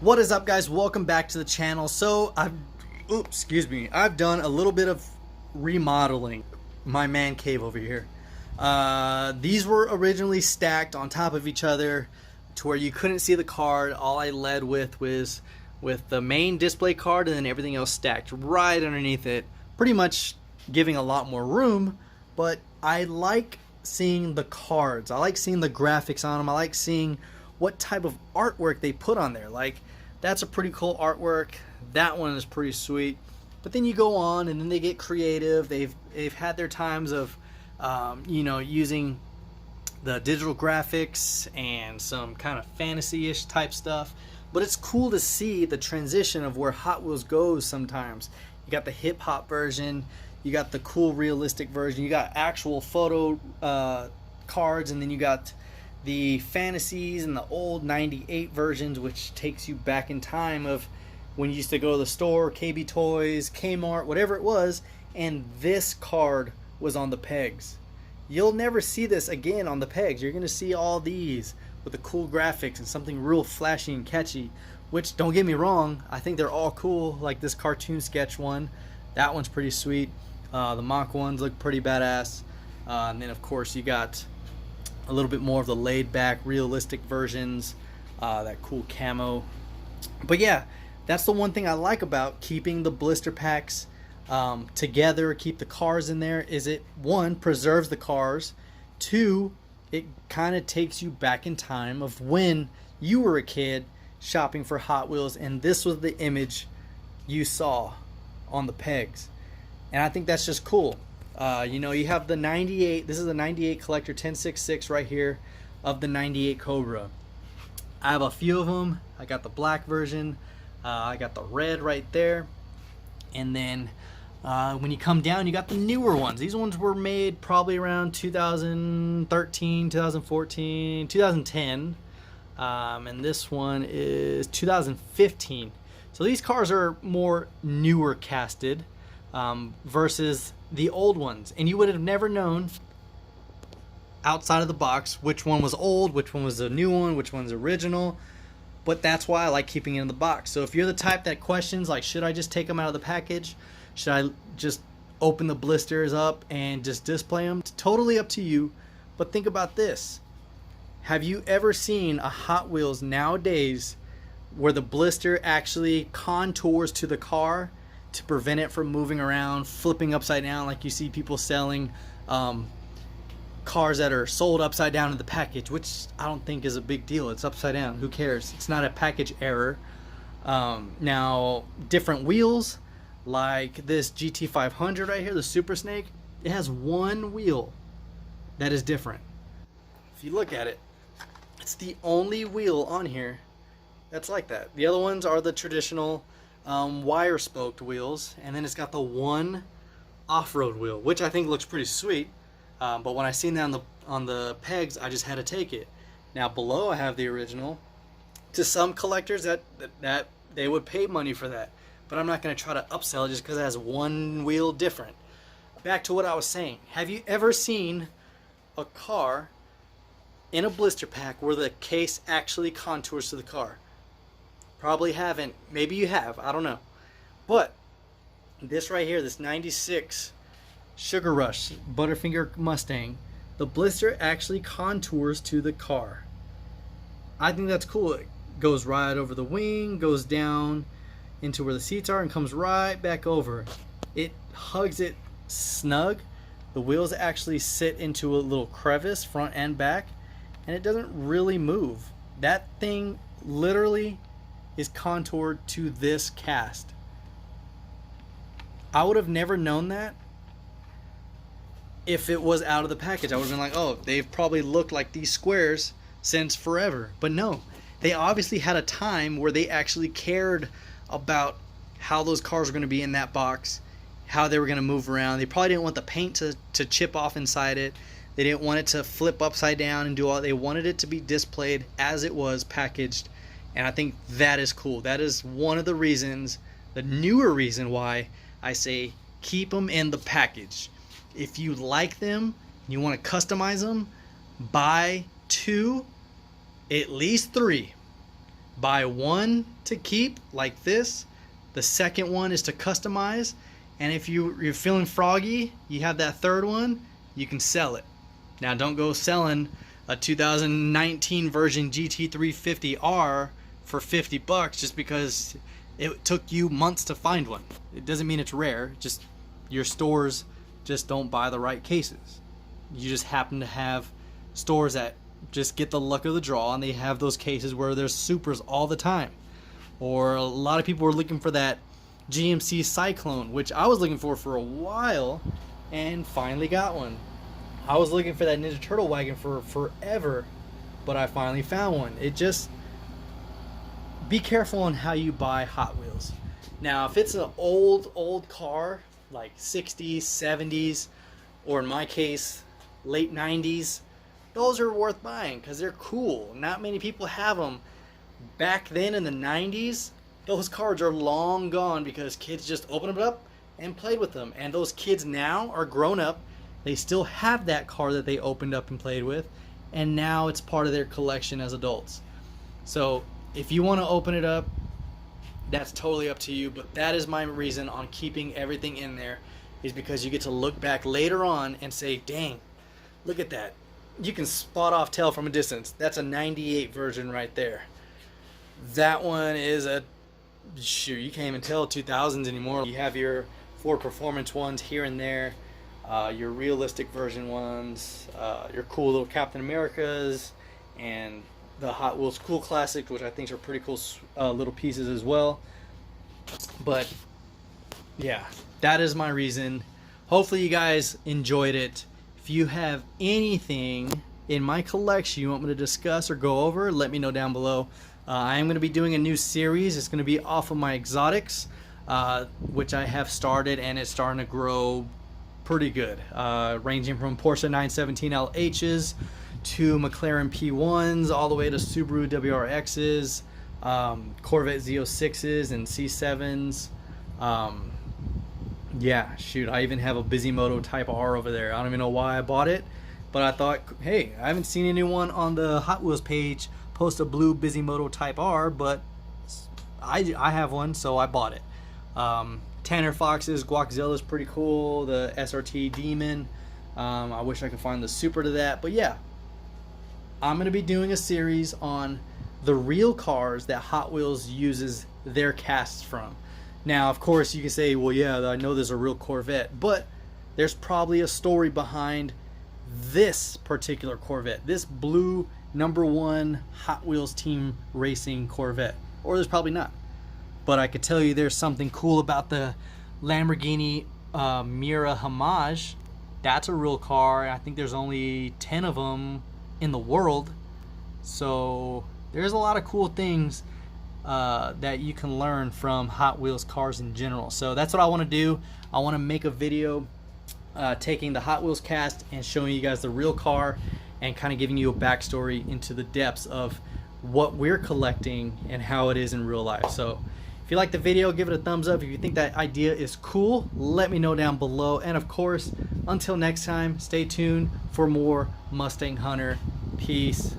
What is up, guys? Welcome back to the channel. So I've done a little bit of remodeling my man cave over here. These were originally stacked on top of each other to where you couldn't see the card. All I led with was with the main display card and then everything else stacked right underneath it, pretty much giving a lot more room. But I like seeing the cards. I like seeing the graphics on them. I like seeing what type of artwork they put on there. Like, that's a pretty cool artwork. That one is pretty sweet. But then you go on and then they get creative. They've had their times of using the digital graphics and some kind of fantasy-ish type stuff. But it's cool to see the transition of where Hot Wheels goes sometimes. You got the hip-hop version, you got the cool realistic version, you got actual photo cards, and then you got the fantasies and the old 98 versions, which takes you back in time of when you used to go to the store, KB Toys, Kmart, whatever it was, and this card was on the pegs. You'll never see this again on the pegs. You're going to see all these with the cool graphics and something real flashy and catchy, which, don't get me wrong, I think they're all cool. Like this cartoon sketch one, that one's pretty sweet. The mock ones look pretty badass. And then of course you got a little bit more of the laid back realistic versions, that cool camo. But yeah, that's the one thing I like about keeping the blister packs together, keep the cars in there, is it, one, preserves the cars, two, it kind of takes you back in time of when you were a kid shopping for Hot Wheels and this was the image you saw on the pegs. And I think that's just cool. You have the 98, this is the 98 collector 1066 right here of the 98 Cobra. I have a few of them. I got the black version, I got the red right there, and then when you come down you got the newer ones. These ones were made probably around 2013, 2014, 2010, and this one is 2015. So these cars are more newer casted versus the old ones, and you would have never known outside of the box which one was old, which one was the new one, which one's original. But that's why I like keeping it in the box. So if you're the type that questions, like, should I just take them out of the package, should I just open the blisters up and just display them, it's totally up to you. But think about this: have you ever seen a Hot Wheels nowadays where the blister actually contours to the car to prevent it from moving around, flipping upside down, like you see people selling cars that are sold upside down in the package, which I don't think is a big deal. It's upside down, who cares? It's not a package error. Now, different wheels, like this GT500 right here, the Super Snake, it has one wheel that is different. If you look at it, it's the only wheel on here that's like that. The other ones are the traditional wire spoked wheels, and then it's got the one off-road wheel, which I think looks pretty sweet. But when I seen that on the pegs, I just had to take it. Now below I have the original. To some collectors that they would pay money for that, but I'm not going to try to upsell it just because it has one wheel different. Back to what I was saying. Have you ever seen a car in a blister pack where the case actually contours to the car? Probably haven't. Maybe you have. I don't know. But this right here, this 96 Sugar Rush Butterfinger Mustang, the blister actually contours to the car. I think that's cool. It goes right over the wing, goes down into where the seats are, and comes right back over. It hugs it snug. The wheels actually sit into a little crevice, front and back, and it doesn't really move. That thing literally is contoured to this cast. I would have never known that if it was out of the package. I would have been like, oh, they've probably looked like these squares since forever. But no, they obviously had a time where they actually cared about how those cars were going to be in that box, how they were going to move around. They probably didn't want the paint to chip off inside it. They didn't want it to flip upside down and do all. They wanted it to be displayed as it was packaged. And I think that is cool. That is one of the reasons, the newer reason why I say keep them in the package. If you like them, you want to customize them, buy 2, at least 3. Buy 1 to keep, like this. The second one is to customize. And if you're feeling froggy, you have that third one, you can sell it. Now don't go selling a 2019 version GT350R for 50 bucks just because it took you months to find one. It doesn't mean it's rare, just your stores just don't buy the right cases. You just happen to have stores that just get the luck of the draw, and they have those cases where there's supers all the time. Or a lot of people were looking for that GMC Cyclone, which I was looking for a while and finally got one. I was looking for that Ninja Turtle wagon for forever, but I finally found one. It just, be careful on how you buy Hot Wheels. Now, if it's an old car, like 60s, 70s, or in my case, late 90s, those are worth buying because they're cool. Not many people have them. Back then in the 90s, those cars are long gone because kids just opened them up and played with them. And those kids now are grown up. They still have that car that they opened up and played with, and now it's part of their collection as adults. So if you want to open it up, that's totally up to you, but that is my reason on keeping everything in there, is because you get to look back later on and say, dang, look at that. You can spot off tell from a distance. That's a 98 version right there. That one is a, shoot, you can't even tell 2000s anymore. You have your Ford Performance ones here and there, your realistic version ones, your cool little Captain Americas, and the Hot Wheels Cool Classic, which I think are pretty cool little pieces as well. But yeah, that is my reason. Hopefully you guys enjoyed it. If you have anything in my collection you want me to discuss or go over, let me know down below. I am going to be doing a new series. It's going to be off of my exotics, which I have started, and it's starting to grow pretty good, ranging from Porsche 917 LHs to McLaren P1s, all the way to Subaru WRXs, Corvette Z06s and C7s. Yeah, shoot, I even have a Bisimoto Type R over there. I don't even know why I bought it, but I thought, hey, I haven't seen anyone on the Hot Wheels page post a blue Bisimoto Type R, but I have one, so I bought it. Tanner Fox's Guaczilla is pretty cool. The SRT Demon. I wish I could find the super to that, but yeah. I'm going to be doing a series on the real cars that Hot Wheels uses their casts from. Now, of course, you can say, well, yeah, I know there's a real Corvette, but there's probably a story behind this particular Corvette, this blue #1 Hot Wheels Team Racing Corvette. Or there's probably not. But I could tell you there's something cool about the Lamborghini Miura Homage. That's a real car. I think there's only 10 of them in the world. So there's a lot of cool things that you can learn from Hot Wheels cars in general. So that's what I want to do. I want to make a video taking the Hot Wheels cast and showing you guys the real car and kind of giving you a backstory into the depths of what we're collecting and how it is in real life. So if you like the video, give it a thumbs up. If you think that idea is cool, let me know down below. And of course, until next time, stay tuned for more Mustang Hunter. Peace.